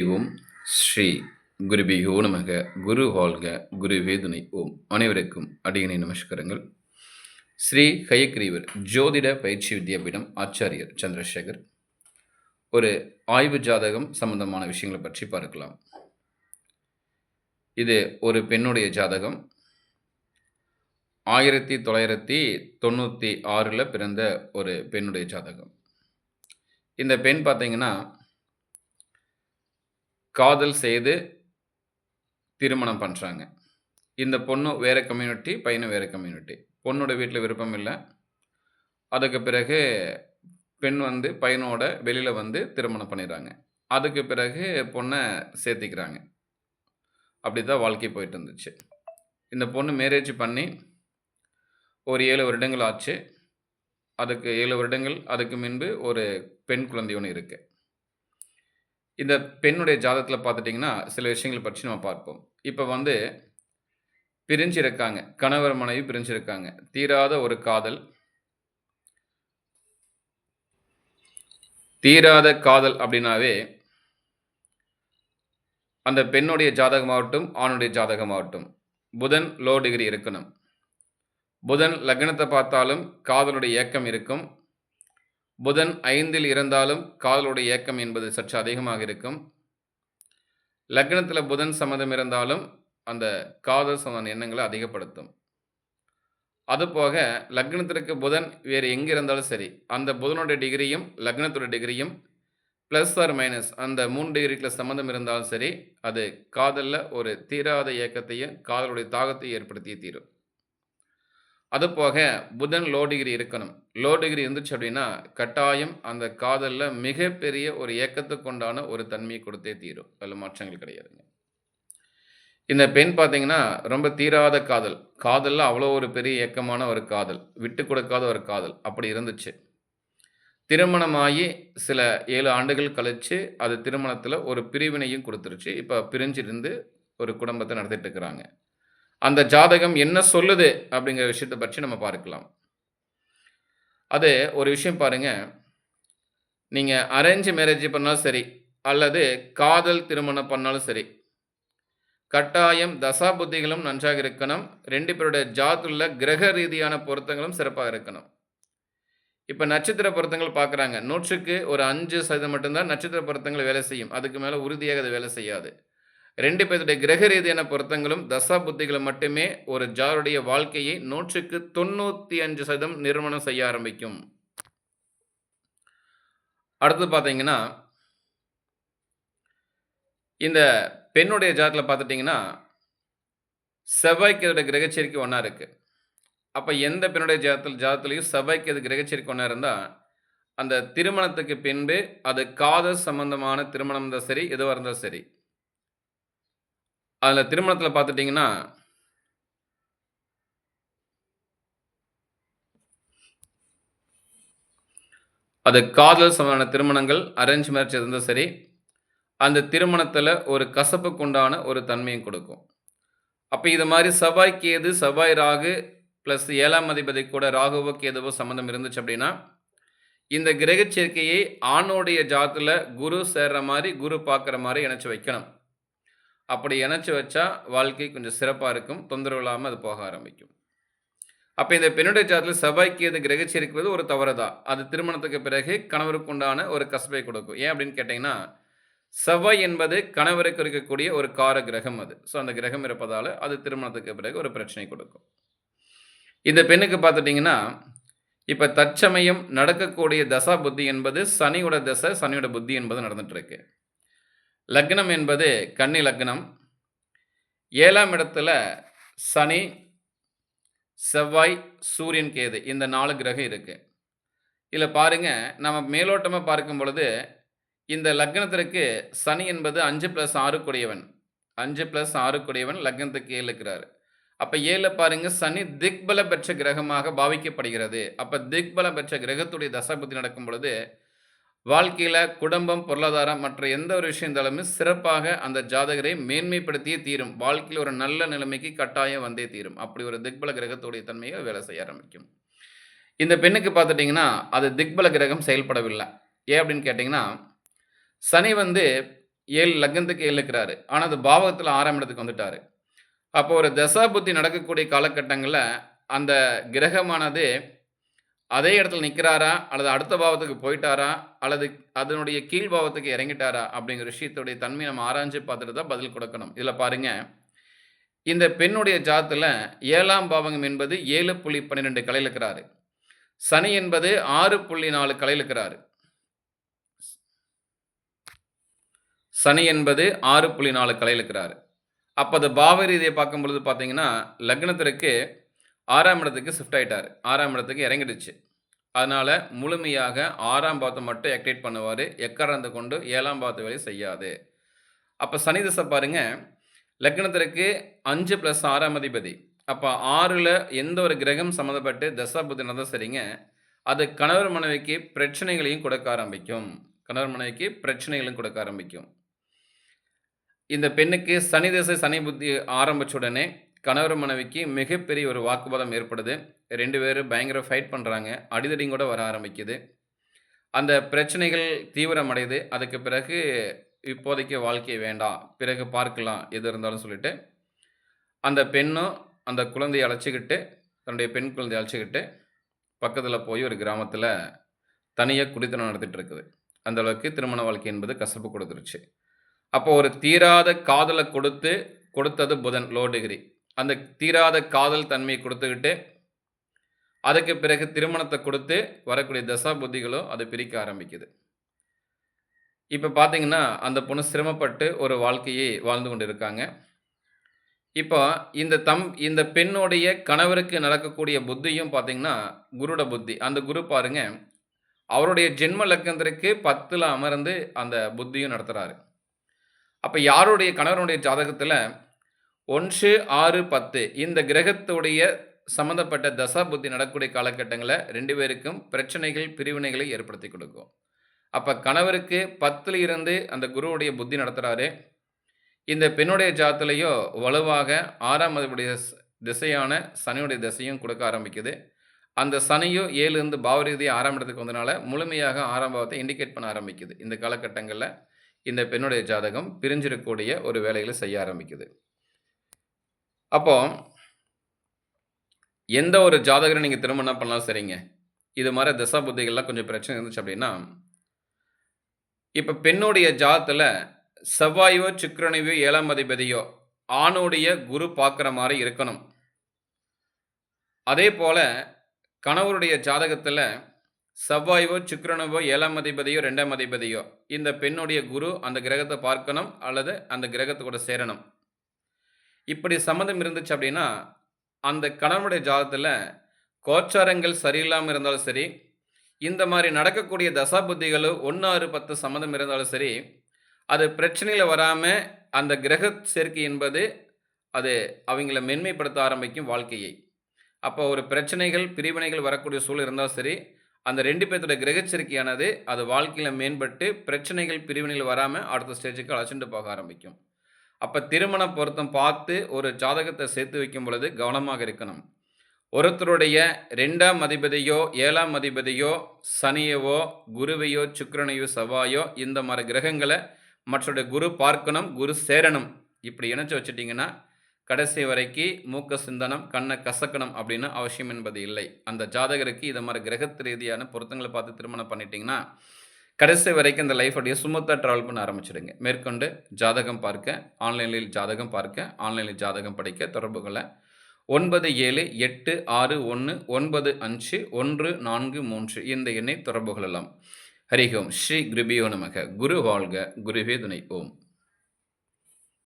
ஓம் ஸ்ரீ குருபியோ நமக குரு வாழ்க குருவே துணை ஓம் அனைவருக்கும் அடியனை நமஸ்காரங்கள். ஸ்ரீ ஹயக்ரீவர் ஜோதிட பயிற்சி வித்யாபீடம் ஆச்சாரியர் சந்திரசேகர். ஒரு ஆய்வு ஜாதகம் சம்பந்தமான விஷயங்களை பற்றி பார்க்கலாம். இது ஒரு பெண்ணுடைய ஜாதகம். 1996 பிறந்த ஒரு பெண்ணுடைய ஜாதகம். இந்த பெண் பார்த்தீங்கன்னா காதல் செய்து திருமணம் பண்ணுறாங்க. இந்த பொண்ணு வேறு கம்யூனிட்டி, பையனும் வேறு கம்யூனிட்டி. பொண்ணோட வீட்டில் விருப்பம் இல்லை. அதுக்கு பிறகு பெண் பையனோட வெளியில் திருமணம் பண்ணிடுறாங்க. அதுக்கு பிறகு பொண்ணை சேர்த்திக்கிறாங்க. அப்படி தான் வாழ்க்கை போயிட்டு இருந்துச்சு. இந்த பொண்ணு மேரேஜ் பண்ணி ஒரு 7 வருடங்கள் ஆச்சு. அதுக்கு 7 வருடங்கள் அதுக்கு முன்பு ஒரு பெண் குழந்தை ஒன்று இருக்குது. இந்த பெண்ணுடைய ஜாதகத்தில் பார்த்துட்டிங்கன்னா சில விஷயங்களை பற்றி நம்ம பார்ப்போம். இப்போ பிரிஞ்சிருக்காங்க. கணவர் மனைவி பிரிஞ்சிருக்காங்க. தீராத ஒரு காதல். தீராத காதல் அப்படின்னாவே அந்த பெண்ணுடைய ஜாதகமாகட்டும் ஆணுடைய ஜாதகமாகட்டும் புதன் லோ டிகிரி இருக்கணும். புதன் லக்னத்தை பார்த்தாலும் காதலுடைய ஏக்கம் இருக்கும். புதன் 5ல் இருந்தாலும் காதலுடைய ஏக்கம் என்பது சற்று அதிகமாக இருக்கும். லக்னத்தில் புதன் சம்மதம் இருந்தாலும் அந்த காதல் சம்பந்த எண்ணங்களை அதிகப்படுத்தும். அதுபோக லக்னத்திற்கு புதன் வேறு எங்கே இருந்தாலும் சரி, அந்த புதனுடைய டிகிரியும் லக்னத்துடைய டிகிரியும் ப்ளஸ் ஆர் மைனஸ் அந்த 3 டிகிரிக்குள்ள சம்மந்தம் இருந்தாலும் சரி, அது காதலில் ஒரு தீராத ஏக்கத்தையும் காதலுடைய தாகத்தையும் ஏற்படுத்தியே தீரும். அதுபோக புதன் லோ டிகிரி இருக்கணும். லோ டிகிரி இருந்துச்சு அப்படின்னா கட்டாயம் அந்த காதலில் மிகப்பெரிய ஒரு ஏக்கத்துக்கு உண்டான ஒரு தன்மையை கொடுத்தே தீரும். அதில் மாற்றங்கள் கிடையாதுங்க. இந்த பெண் பார்த்தீங்கன்னா ரொம்ப தீராத காதல். காதலில் அவ்வளோ ஒரு பெரிய ஏக்கமான ஒரு காதல். விட்டு கொடுக்காத ஒரு காதல் அப்படி இருந்துச்சு. திருமணமாகி சில 7 ஆண்டுகள் கழித்து அது திருமணத்தில் ஒரு பிரிவினையும் கொடுத்துருச்சு. இப்போ பிரிஞ்சிருந்து ஒரு குடும்பத்தை நடத்திட்டு இருக்கிறாங்க. அந்த ஜாதகம் என்ன சொல்லுது அப்படிங்கிற விஷயத்தை பற்றி நம்ம பார்க்கலாம். அது ஒரு விஷயம் பாருங்கள். நீங்கள் அரேஞ்ச் மேரேஜ் பண்ணாலும் சரி அல்லது காதல் திருமணம் பண்ணாலும் சரி, கட்டாயம் தசா புத்திகளும் நன்றாக இருக்கணும். 2 பேருடைய ஜாதகத்தில் கிரக ரீதியான பொருத்தங்களும் சிறப்பாக இருக்கணும். இப்போ நட்சத்திர பொருத்தங்கள் பார்க்குறாங்க. 100க்கு ஒரு 5% மட்டும்தான் நட்சத்திர பொருத்தங்கள் வேலை செய்யும். அதுக்கு மேலே உறுதியாக அது வேலை செய்யாது. 2 பேருடைய கிரக ரீதியான பொருத்தங்களும் தசா புத்திகளும் மட்டுமே ஒரு ஜாதகருடைய வாழ்க்கையை 100க்கு 95% நிறுவனம் செய்ய ஆரம்பிக்கும். அடுத்து பார்த்தீங்கன்னா இந்த பெண்ணுடைய ஜாதகத்தில் பார்த்துட்டிங்கன்னா செவ்வாய்க்கு கிரகச்சேர்க்கை ஒன்றா இருக்குது. அப்போ எந்த பெண்ணுடைய ஜாதகத்திலையும் செவ்வாய்க்கு அது கிரகச்சேர்க்கை ஒன்றா இருந்தால் அந்த திருமணத்துக்கு பின்பு அது காதல் சம்பந்தமான திருமணம் இருந்தால் சரி, எதுவாக இருந்தாலும் சரி, அதில் திருமணத்தில் பார்த்துட்டிங்கன்னா அது காதல் சம்பந்தமான திருமணங்கள் அரேஞ்ச் மேரேஜ் இருந்தால் சரி, அந்த திருமணத்தில் ஒரு கசப்புக்கு உண்டான ஒரு தன்மையும் கொடுக்கும். அப்போ இது மாதிரி செவ்வாய் கேது, செவ்வாய் ராகு ப்ளஸ் 7ஆம் அதிபதி கூட ராகுவோ கேதுவோ சம்மந்தம் இருந்துச்சு அப்படின்னா இந்த கிரக சேர்க்கையை ஆணுடைய ஜாதகத்தில் குரு சேர்ற மாதிரி, குரு பார்க்குற மாதிரி இணைச்சி வைக்கணும். அப்படி இணைச்சி வச்சா வாழ்க்கை கொஞ்சம் சிறப்பாக இருக்கும். தொந்தரவு இல்லாமல் அது போக ஆரம்பிக்கும். அப்போ இந்த பெண்ணுடைய ஜாதகத்தில் செவ்வாய்க்கு அது கிரக சேர்க்கிறது ஒரு தவறு தான். அது திருமணத்துக்கு பிறகு கணவருக்கு உண்டான ஒரு கசப்பை கொடுக்கும். ஏன் அப்படின்னு கேட்டிங்கன்னா செவ்வாய் என்பது கணவருக்கு இருக்கக்கூடிய ஒரு கார கிரகம் அது. ஸோ அந்த கிரகம் இருப்பதால் அது திருமணத்துக்கு பிறகு ஒரு பிரச்சனை கொடுக்கும். இந்த பெண்ணுக்கு பார்த்துட்டிங்கன்னா இப்போ தற்சமயம் நடக்கக்கூடிய தசா புத்தி என்பது சனியோட தசை, சனியோட புத்தி என்பது நடந்துகிட்ருக்கு. லக்னம் என்பது கன்னி லக்னம். 7ஆம் இடத்துல சனி, செவ்வாய், சூரியன், கேது இந்த 4 கிரகம் இருக்குது. இதில் பாருங்கள், நம்ம மேலோட்டமாக பார்க்கும் பொழுது இந்த லக்னத்திற்கு சனி என்பது 5+6 கூடியவன். 5+6 கூடியவன் லக்னத்துக்கு 7 இருக்கிறார். அப்போ 7 பாருங்கள், சனி திக்பல பெற்ற கிரகமாக பாவிக்கப்படுகிறது. அப்போ திக்பல பெற்ற கிரகத்துடைய தசாபுத்தி நடக்கும் பொழுது வாழ்க்கையில் குடும்பம், பொருளாதாரம் மற்ற எந்த ஒரு விஷயம் இருந்தாலுமே சிறப்பாக அந்த ஜாதகரை மேன்மைப்படுத்தியே தீரும். வாழ்க்கையில் ஒரு நல்ல நிலைமைக்கு கட்டாயம் வந்தே தீரும். அப்படி ஒரு திக்பல கிரகத்துடைய தன்மையை வேலை செய்ய ஆரம்பிக்கும். இந்த பெண்ணுக்கு பார்த்துட்டிங்கன்னா அது திக்பல கிரகம் செயல்படவில்லை. ஏன் அப்படின்னு கேட்டிங்கன்னா சனி 7 லக்னத்துக்கு 7 இருக்கிறாரு. ஆனா, அது பாவகத்தில 6ஆம் இடத்துக்கு வந்துட்டாரு. அப்போ ஒரு தசாபுத்தி நடக்கக்கூடிய காலகட்டங்கள்ல, அந்த கிரகமானது அதே இடத்துல நிக்கிறாரா? அல்லது அடுத்த பாவத்துக்கு போய்ட்டாரா? அல்லது அதனுடைய கீழ் பாவத்துக்கு இறங்கிட்டாரா? அப்படிங்கிற விஷயத்துடைய தன்மைய நம்ம ஆராய்ஞ்சு பார்த்துட்டு தான் பதில் கொடுக்கணும். இதுல பாருங்க, இந்த பெண்ணுடைய ஜாதகத்துல 7ஆம் பாவகம் என்பது 7.12 கலையில இருக்கிறாரு. சனி என்பது 6.4 கலையில இருக்கிறாரு. சனி என்பது 6.4 கலையில இருக்கிறாரு. அப்ப அது பாவ ரீதியா பார்க்கும்பொழுது பார்த்தீங்கன்னா, லக்னத்திற்கு 6ஆம் இடத்துக்கு ஷிஃப்ட் ஆயிட்டாரு. 6ஆம் இடத்துக்கு இறங்கிடுச்சு. அதனால முழுமையாக 6ஆம் பாவத்த மட்டும் ஆக்டிவேட் பண்ணுவாரு. எக்காரணத்த கொண்டு 7ஆம் பாவத்து வேலைய செய்யாது. அப்ப சனி திசை பாருங்க, லக்னத்திற்கு 5+6ஆம் அதிபதி. அப்ப 6ல எந்த ஒரு கிரகம் சம்மந்தப்பட்டு தசாபுத்தி நடந்தா சரிங்க, அது கணவர் மனைவிக்கு பிரச்சனைகளையும் கொடுக்க ஆரம்பிக்கும். கணவர் மனைவிக்கு பிரச்சனைகளும் கொடுக்க ஆரம்பிக்கும். இந்த பெண்ணுக்கு சனி திசை, சனி புத்தி ஆரம்பிச்ச உடனே கணவர் மனைவிக்கு மிகப்பெரிய ஒரு வாக்குவாதம் ஏற்படுது. 2 பேரும் பயங்கர ஃபைட் பண்றாங்க. அடிதடியும் கூட வர ஆரம்பிக்குது. அந்த பிரச்சனைகள் தீவிரமடையுது. அதுக்கு பிறகு இப்போதைக்கு வாழ்க்கை வேண்டாம். பிறகு பார்க்கலாம் எது இருந்தாலும் சொல்லிட்டு, அந்த பெண்ணும் அந்த குழந்தைய அழைச்சுக்கிட்டு, தன்னுடைய பெண் குழந்தைய அழைச்சுக்கிட்டு, பக்கத்தில போய் ஒரு கிராமத்தில தனியா குடித்தனம் நடத்திட்டு இருக்குது. அந்த அளவுக்கு திருமண வாழ்க்கை என்பது கசப்பு கொடுத்துருச்சு. அப்போ ஒரு தீராத காதல கொடுத்தது புதன் லோ டிகிரி. அந்த தீராத காதல் தன்மைய குடுத்துக்கிட்டு, அதுக்கு பிறகு திருமணத்த குடுத்து, வரக்கூடிய தசா புத்திகளும் அத பிரிக்க ஆரம்பிக்குது. இப்ப பார்த்தீங்கன்னா, அந்த பொண்ணு சிரமப்பட்டு ஒரு வாழ்க்கையை வாழ்ந்து கொண்டிருக்காங்க. இப்போ இந்த பெண்ணுடைய கணவருக்கு நடக்கக்கூடிய புத்தியும் பார்த்தீங்கன்னா, குருட புத்தி. அந்த குரு பாருங்க, அவருடைய ஜென்ம லக்னத்திற்கு 10ல அமர்ந்து அந்த புத்தியும் நடத்துறாரு. அப்ப யாருடைய கணவருடைய ஜாதகத்தில 1, 6, 10 இந்த கிரகத்துடைய சம்மந்தப்பட்ட தசா புத்தி நடக்கக்கூடிய காலகட்டங்கள்ல 2 பேருக்கும் பிரச்சனைகள், பிரிவினைகளை ஏற்படுத்திக் கொடுக்கும். அப்ப கணவருக்கு 10ல இருந்து அந்த குருவுடைய புத்தி நடத்துறாரு. இந்த பெண்ணுடைய ஜாதகத்திலயோ வலுவாக 6ஆம் அதிபதியுடைய திசையான சனியுடைய திசையும் கொடுக்க ஆரம்பிக்குது. அந்த சனியும் 7 இருந்து பாவ ரீதியா 6ஆம் இடத்துக்கு வந்தனால, முழுமையாக 6ஆம் பாவத்த இண்டிகேட் பண்ண ஆரம்பிக்குது. இந்த காலகட்டங்கள்ல இந்த பெண்ணுடைய ஜாதகம் பிரிஞ்சிறக்கூடிய ஒரு வேலைகள செய்ய ஆரம்பிக்குது. அப்போ எந்த ஒரு ஜாதகர நீங்க திருமணம் பண்ணாலும் சரிங்க. இது மாரி தசா புத்திகள்லாம் கொஞ்சம் பிரச்சனை இருந்துச்சு அப்டின்னா, இப்ப பெண்ணுடைய ஜாதகத்துல செவ்வாயோ, சுக்கிரனையோ 7ஆம் அதிபதியோ, ஆணுடைய குரு பார்க்குற மாரி இருக்கணும். அதேபோல கணவருடைய ஜாதகத்துல செவ்வாயோ, சுக்கிரனவோ 7ஆம் அதிபதியோ, 2ஆம் அதிபதியோ, இந்த பெண்ணுடைய குரு அந்த கிரகத்த பார்க்கணும் அல்லது அந்த கிரகத்து கூட சேரணும். இப்படி சம்மந்தம் இருந்துச்சு அப்டின்னா, அந்த கணவனுடைய ஜாதகத்துல கோச்சாரங்கள் சரியில்லாம இருந்தாலும் சரி, இந்த மாரி நடக்கக்கூடிய தசா புத்திகளோ 1, 6, 10 சம்மந்தம் இருந்தாலும் சரி, அது பிரச்சனையில வராம அந்த கிரக சேர்க்கை என்பது அது அவைங்கள மென்மைப்படுத்த ஆரம்பிக்கும் வாழ்க்கையை. அப்போ ஒரு பிரச்சனைகள், பிரிவினைகள் வரக்கூடிய சூழல் இருந்தா சரி, அந்த 2 பேத்தோட கிரக சேர்க்கையானது அது வாழ்க்கையில மேம்பட்டு பிரச்சனைகள், பிரிவினைகள் வராம அடுத்த ஸ்டேஜ்க்கு அழைச்சுண்டு போக ஆரம்பிக்கும். அப்ப திருமண பொருத்தம் பார்த்து ஒரு ஜாதகத்த சேர்த்து வைக்கும் பொழுது கவனமாக இருக்கணும். ஒருத்தருடைய 2ஆம் அதிபதியோ, 7ஆம் அதிபதியோ, சனியவோ, குருவையோ, சுக்கிரனையோ, செவ்வாயோ இந்த மாரி கிரகங்கள மற்றவருடைய குரு பார்க்கணும், குரு சேரணும். இப்படி இணைச்சு வச்சுட்டீங்கன்னா, கடைசி வரைக்கு மூக்க சிந்தனம், கண்ண கசக்கணும் அப்படின்னு அவசியம் என்பது இல்லை. அந்த ஜாதகருக்கு இத மாரி கிரகத்து ரீதியான பொருத்தங்கள பார்த்து திருமணம் பண்ணிட்டீங்கன்னா, கடைசி வரைக்கும் இந்த லைஃப் அப்படியே ஸ்மூத்தா டிராவல் பண்ண ஆரம்பிச்சுடுங்க. மேற்கொண்டு ஜாதகம் பார்க்க, ஆன்லைனில் ஜாதகம் பார்க்க, ஆன்லைனில் ஜாதகம் படிக்க தொடர்பு கொள்ள 9786195143 இந்த எண்ணை தொடர்பு கொள்ளலாம். ஹரி ஓம் ஸ்ரீ குருபியோ நமக. குரு வாழ்க, குருவே துணை. ஓம்.